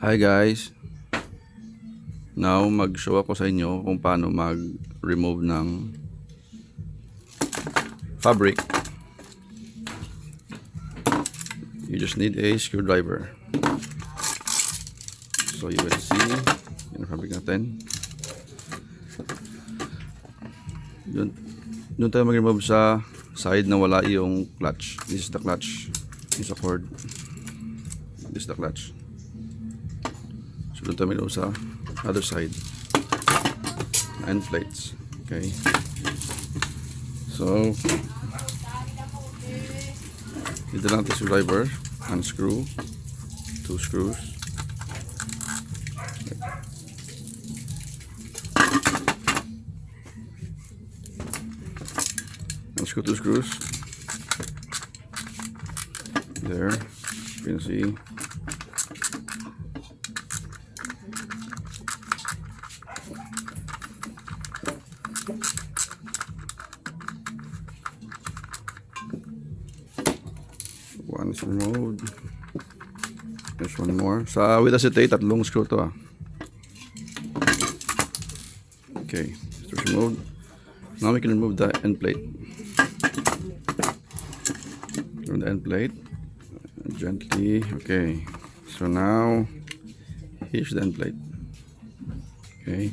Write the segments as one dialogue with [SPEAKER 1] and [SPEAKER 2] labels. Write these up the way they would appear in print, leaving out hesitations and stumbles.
[SPEAKER 1] Hi guys, now mag-show ako sa inyo kung paano mag-remove ng fabric. You just need a screwdriver. So you will see yung fabric natin. Doon tayo mag-remove sa side na wala yung clutch. This is the clutch. This is the cord. This is the clutch. So doon tayo mag-remove sa other side. End plates. Okay. So dito lang ito screwdriver. Unscrew. 2 screws. Unscrew 2 screws. There. You can see. One is removed. There's one more. Sa with acetate, tatlong screw to. Okay, it's removed. Now we can remove the end plate. Remove the end plate gently. Okay, so now here's the end plate. Okay,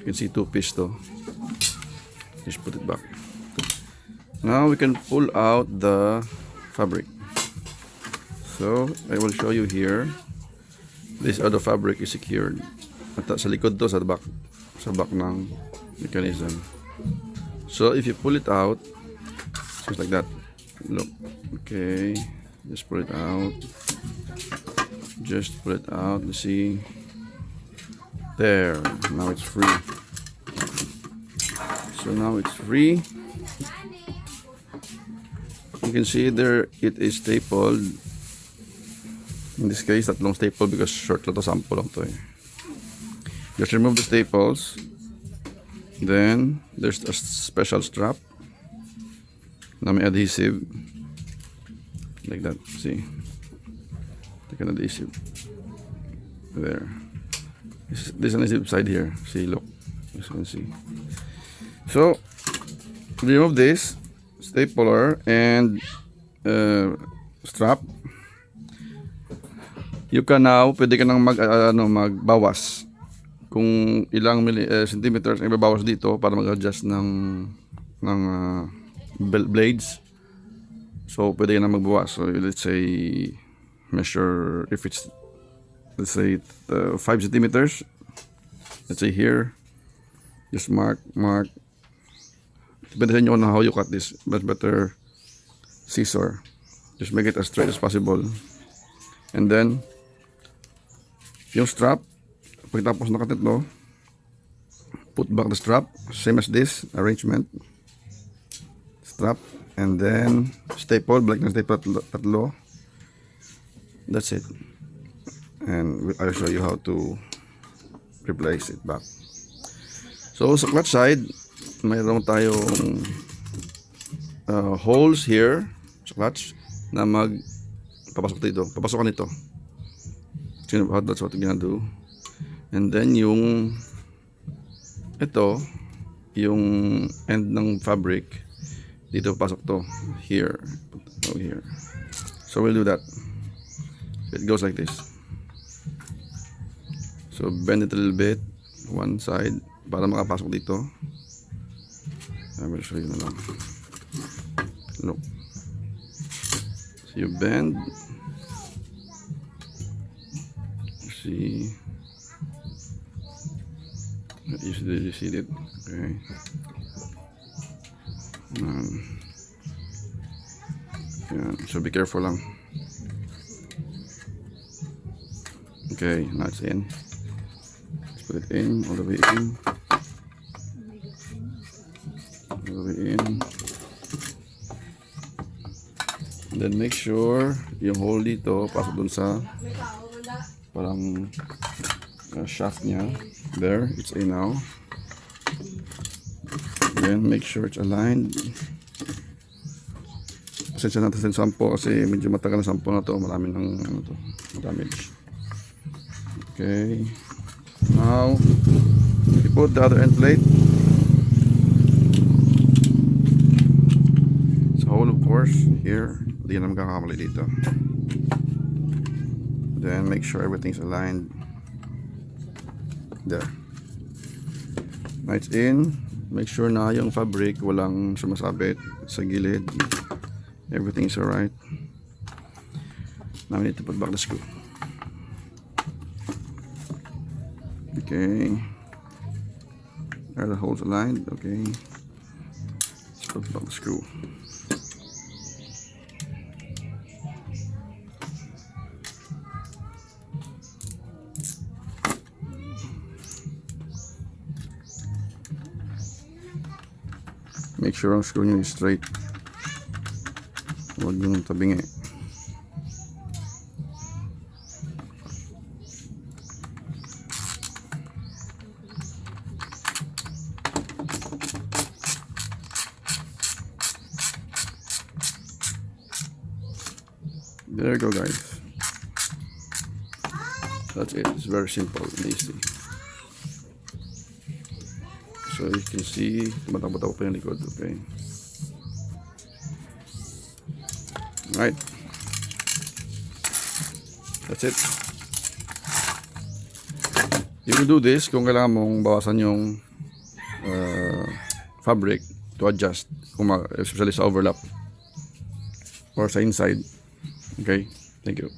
[SPEAKER 1] you can see 2 pieces though. Just put it back. Now we can pull out the fabric. So I will show you here. This other fabric is secured. At sa likod to, sa back ng mechanism. So if you pull it out, just like that. Look. Okay. Just pull it out. Just pull it out. You see. There. Now it's free. So now it's free. You can see there it is stapled. In this case, tatlong staple because short lang to, sample lang to eh. Just remove the staples. Then there's a special strap na may adhesive like that. See, like an adhesive there. This an adhesive side here. See, look, as you can see. So remove this stapler and strap. You can now, pwede ka nang magbawas kung ilang centimeters ang ibabawas dito para mag-adjust ng blades. So pwede ka nang magbawas. So let's say measure, if it's let's say 5 centimeters, let's say here, just mark. Depende sa inyo on how you cut this. But better scissor. Just make it as straight as possible. And then yung strap, pagkatapos nakatit no, put back the strap, same as this arrangement. Strap, and then staple, balik na staple tatlo. That's it. And I'll show you how to replace it back. So sa clutch side, mayroon tayong holes here sa clutch na papasok dito, papasokan nito. That's what we're gonna do. And then yung ito, yung end ng fabric dito papasok to here, here. So we'll do that. It goes like this. So bend it a little bit one side para makapasok dito. I will show you na lang. Look. So you bend. See. You see it. Okay. Yeah, so be careful lang. Okay, now it's in. Let's put it in, all the way in. All the way in. Then make sure yung hole dito pasok dun sa parang shaft niya. There, it's in now. Then make sure it's aligned. Kasi pasensya natin sa sampo kasi medyo matagal na sampo na to. Marami ng ano to, damage. Okay. Now, we put the other end plate. Sa hole, of course, here. Hindi na magkakamali dito. Then, make sure everything's aligned. There. Now it's in. Make sure na yung fabric walang sumasabit sa gilid. Everything's alright. Now we need to put back the screw. Okay. Are the holes aligned? Okay. Let's put back the screw. Make sure ang screw nyo is straight. Huwag yung tabingi. There you go, guys. That's it. It's very simple and easy. So you can see, tumatabo-tabo pa yung likod. Okay. Alright. That's it. You can do this kung kailangan mong bawasan yung fabric to adjust, especially sa overlap or sa inside. Okay. Thank you.